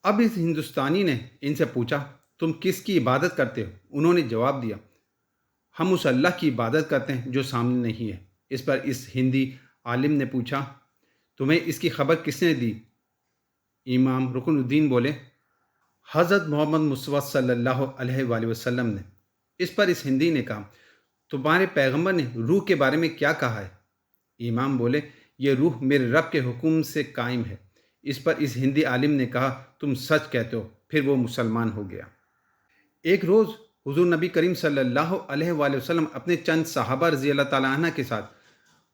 اب اس ہندوستانی نے ان سے پوچھا، تم کس کی عبادت کرتے ہو؟ انہوں نے جواب دیا، ہم اس اللہ کی عبادت کرتے ہیں جو سامنے نہیں ہے۔ اس پر اس ہندی عالم نے پوچھا، تمہیں اس کی خبر کس نے دی؟ امام رکن الدین بولے، حضرت محمد مصطفیٰ صلی اللہ علیہ وآلہ وسلم نے۔ اس پر اس ہندی نے کہا، تمہارے پیغمبر نے روح کے بارے میں کیا کہا ہے؟ امام بولے، یہ روح میرے رب کے حکم سے قائم ہے۔ اس پر اس ہندی عالم نے کہا، تم سچ کہتے ہو۔ پھر وہ مسلمان ہو گیا۔ ایک روز حضور نبی کریم صلی اللہ علیہ وآلہ وسلم اپنے چند صحابہ رضی اللہ تعالیٰ عنہ کے ساتھ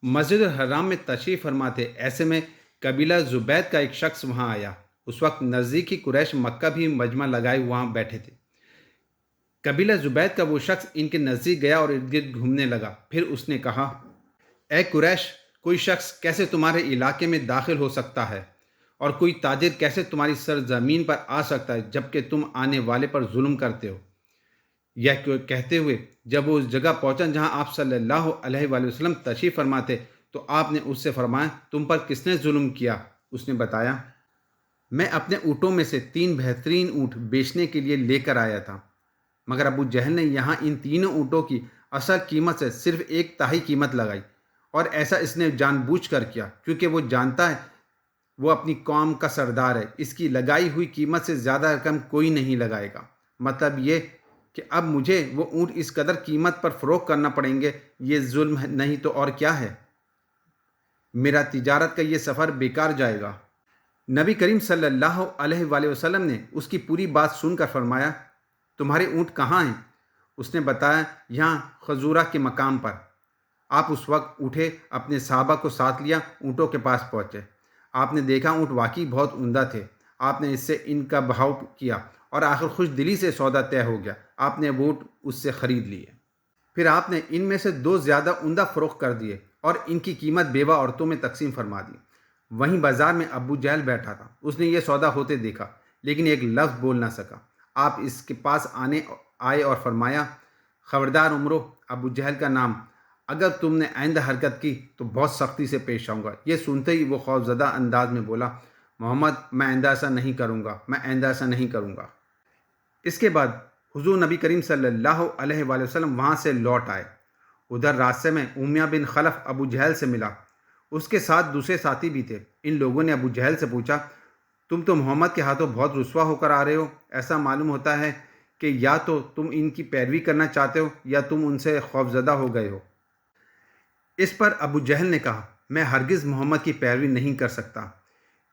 مسجد الحرام میں تشریف فرما تھے۔ ایسے میں قبیلہ زبید کا ایک شخص وہاں آیا۔ اس وقت نزدیکی قریش مکہ بھی مجمع لگائے وہاں بیٹھے تھے۔ قبیلہ زبید کا وہ شخص ان کے نزدیک گیا اور ارد گرد گھومنے لگا۔ پھر اس نے کہا، اے قریش، کوئی شخص کیسے تمہارے علاقے میں داخل ہو سکتا ہے، اور کوئی تاجر کیسے تمہاری سرزمین پر آ سکتا ہے جبکہ تم آنے والے پر ظلم کرتے ہو؟ یہ کہتے ہوئے جب وہ اس جگہ پہنچا جہاں آپ صلی اللہ علیہ وآلہ وسلم تشریف فرما تھے تو آپ نے اس سے فرمایا، تم پر کس نے ظلم کیا؟ اس نے بتایا، میں اپنے اونٹوں میں سے 3 بہترین اونٹ بیچنے کے لیے لے کر آیا تھا، مگر ابو جہل نے یہاں ان تینوں اونٹوں کی اصل قیمت سے صرف 1/3 قیمت لگائی، اور ایسا اس نے جان بوجھ کر کیا کیونکہ وہ جانتا ہے وہ اپنی قوم کا سردار ہے۔ اس کی لگائی ہوئی قیمت سے زیادہ رقم کوئی نہیں لگائے گا۔ مطلب یہ کہ اب مجھے وہ اونٹ اس قدر قیمت پر فروخت کرنا پڑیں گے، یہ ظلم نہیں تو اور کیا ہے؟ میرا تجارت کا یہ سفر بیکار جائے گا۔ نبی کریم صلی اللہ علیہ وآلہ وسلم نے اس کی پوری بات سن کر فرمایا، تمہارے اونٹ کہاں ہیں؟ اس نے بتایا، یہاں خزورہ کے مقام پر۔ آپ اس وقت اٹھے، اپنے صحابہ کو ساتھ لیا، اونٹوں کے پاس پہنچے۔ آپ نے دیکھا اونٹ واقعی بہت عمدہ تھے۔ آپ نے اس سے ان کا بہاؤ کیا اور آخر خوش دلی سے سودا طے ہو گیا۔ آپ نے وہ اونٹ اس سے خرید لیے۔ پھر آپ نے ان میں سے 2 زیادہ عمدہ فروخت کر دیے اور ان کی قیمت بیوہ عورتوں میں تقسیم فرما دی۔ وہیں بازار میں ابو جہل بیٹھا تھا۔ اس نے یہ سودا ہوتے دیکھا لیکن ایک لفظ بول نہ سکا۔ آپ اس کے پاس آئے اور فرمایا، خبردار عمرو، ابو جہل کا نام، اگر تم نے آئندہ حرکت کی تو بہت سختی سے پیش آؤں گا۔ یہ سنتے ہی وہ خوفزدہ انداز میں بولا، محمد، میں آئندہ ایسا نہیں کروں گا، میں آئندہ ایسا نہیں کروں گا۔ اس کے بعد حضور نبی کریم صلی اللہ علیہ وآلہ وسلم وہاں سے لوٹ آئے۔ ادھر راستے میں امیہ بن خلف ابو جہل سے ملا۔ اس کے ساتھ دوسرے ساتھی بھی تھے۔ ان لوگوں نے ابو جہل سے پوچھا، تم تو محمد کے ہاتھوں بہت رسوا ہو کر آ رہے ہو۔ ایسا معلوم ہوتا ہے کہ یا تو تم ان کی پیروی کرنا چاہتے ہو یا تم ان سے خوفزدہ ہو گئے ہو۔ اس پر ابو جہل نے کہا، میں ہرگز محمد کی پیروی نہیں کر سکتا۔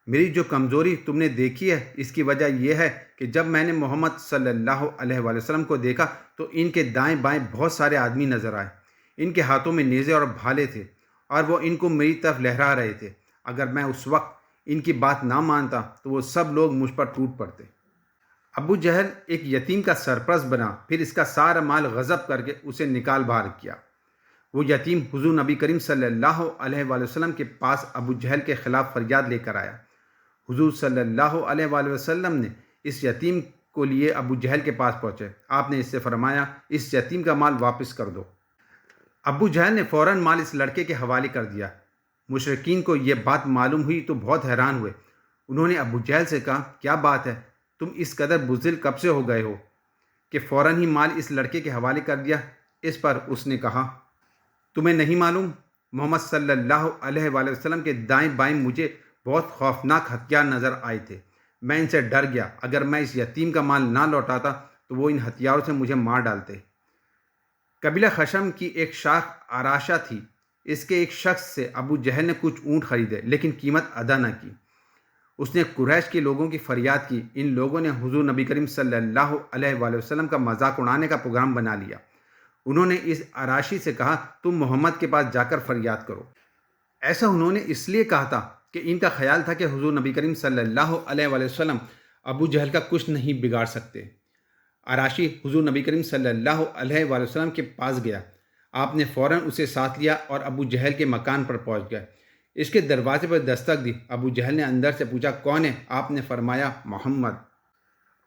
میری جو کمزوری تم نے دیکھی ہے اس کی وجہ یہ ہے کہ جب میں نے محمد صلی اللہ علیہ وآلہ وسلم کو دیکھا تو ان کے دائیں بائیں بہت سارے آدمی نظر آئے۔ ان کے ہاتھوں میں نیزے اور بھالے تھے اور وہ ان کو میری طرف لہرا رہے تھے۔ اگر میں اس وقت ان کی بات نہ مانتا تو وہ سب لوگ مجھ پر ٹوٹ پڑتے۔ ابو جہل ایک یتیم کا سرپرست بنا، پھر اس کا سارا مال غصب کر کے اسے نکال باہر کیا۔ وہ یتیم حضور نبی کریم صلی اللہ علیہ وآلہ وسلم کے پاس ابو جہل کے خلاف فریاد لے کر آیا۔ حضور صلی اللہ علیہ وآلہ وسلم نے اس یتیم کو لیے ابو جہل کے پاس پہنچے۔ آپ نے اس سے فرمایا، اس یتیم کا مال واپس کر دو۔ ابو جہل نے فوراً مال اس لڑکے کے حوالے کر دیا۔ مشرکین کو یہ بات معلوم ہوئی تو بہت حیران ہوئے۔ انہوں نے ابو جہل سے کہا، کیا بات ہے، تم اس قدر بزدل کب سے ہو گئے ہو کہ فوراً ہی مال اس لڑکے کے حوالے کر دیا؟ اس پر اس نے کہا، تمہیں نہیں معلوم، محمد صلی اللہ علیہ وآلہ وسلم کے دائیں بائیں مجھے بہت خوفناک ہتھیار نظر آئے تھے۔ میں ان سے ڈر گیا۔ اگر میں اس یتیم کا مال نہ لوٹاتا تو وہ ان ہتھیاروں سے مجھے مار ڈالتے۔ قبیلہ خشم کی ایک شاخ آراشہ تھی۔ اس کے ایک شخص سے ابو جہل نے کچھ اونٹ خریدے لیکن قیمت ادا نہ کی۔ اس نے قریش کے لوگوں کی فریاد کی۔ ان لوگوں نے حضور نبی کریم صلی اللہ علیہ وآلہ وسلم کا مذاق اڑانے کا پروگرام بنا لیا۔ انہوں نے اس آراشی سے کہا، تم محمد کے پاس جا کر فریاد کرو۔ ایسا انہوں نے اس لیے کہا تھا کہ ان کا خیال تھا کہ حضور نبی کریم صلی اللہ علیہ وآلہ وسلم ابو جہل کا کچھ نہیں بگاڑ سکتے۔ آراشی حضور نبی کریم صلی اللہ علیہ وآلہ وسلم کے پاس گیا۔ آپ نے فوراً اسے ساتھ لیا اور ابو جہل کے مکان پر پہنچ گئے۔ اس کے دروازے پر دستک دی۔ ابو جہل نے اندر سے پوچھا، کون ہے؟ آپ نے فرمایا، محمد۔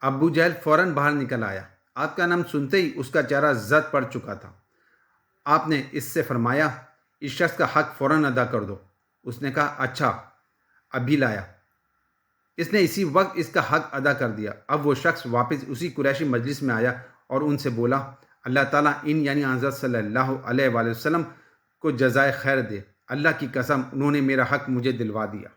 ابو جہل فوراً باہر نکل آیا۔ آپ کا نام سنتے ہی اس کا چہرہ زرد پڑ چکا تھا۔ آپ نے اس سے فرمایا، اس شخص کا حق فوراً ادا کر دو۔ اس نے کہا، اچھا، ابھی لایا۔ اس نے اسی وقت اس کا حق ادا کر دیا۔ اب وہ شخص واپس اسی قریشی مجلس میں آیا اور ان سے بولا، اللہ تعالیٰ ان یعنی حضرت صلی اللہ علیہ وآلہ وسلم کو جزائے خیر دے، اللہ کی قسم انہوں نے میرا حق مجھے دلوا دیا۔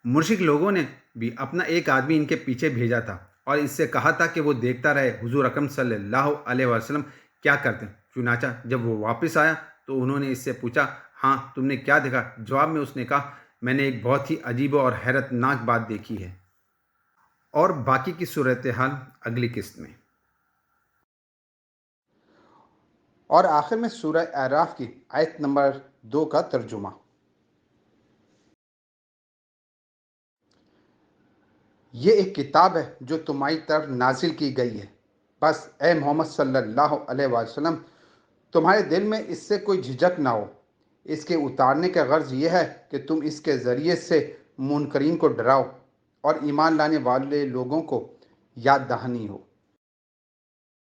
مشرک لوگوں نے بھی اپنا ایک آدمی ان کے پیچھے بھیجا تھا اور اس سے کہا تھا کہ وہ دیکھتا رہے حضور اکرم صلی اللہ علیہ وسلم کیا کرتے ہیں۔ چنانچہ جب وہ واپس آیا تو انہوں نے اس سے پوچھا، ہاں تم نے کیا دیکھا؟ جواب میں اس نے کہا، میں نے ایک بہت ہی عجیب اور حیرت ناک بات دیکھی ہے۔ اور باقی کی صورتحال اگلی قسط میں۔ اور آخر میں سورہ اعراف کی آیت نمبر 2 کا ترجمہ۔ یہ ایک کتاب ہے جو تمہاری طرف نازل کی گئی ہے، بس اے محمد صلی اللہ علیہ وسلم تمہارے دل میں اس سے کوئی جھجک نہ ہو۔ اس کے اتارنے کا غرض یہ ہے کہ تم اس کے ذریعے سے منکرین کو ڈراؤ اور ایمان لانے والے لوگوں کو یاد دہانی ہو۔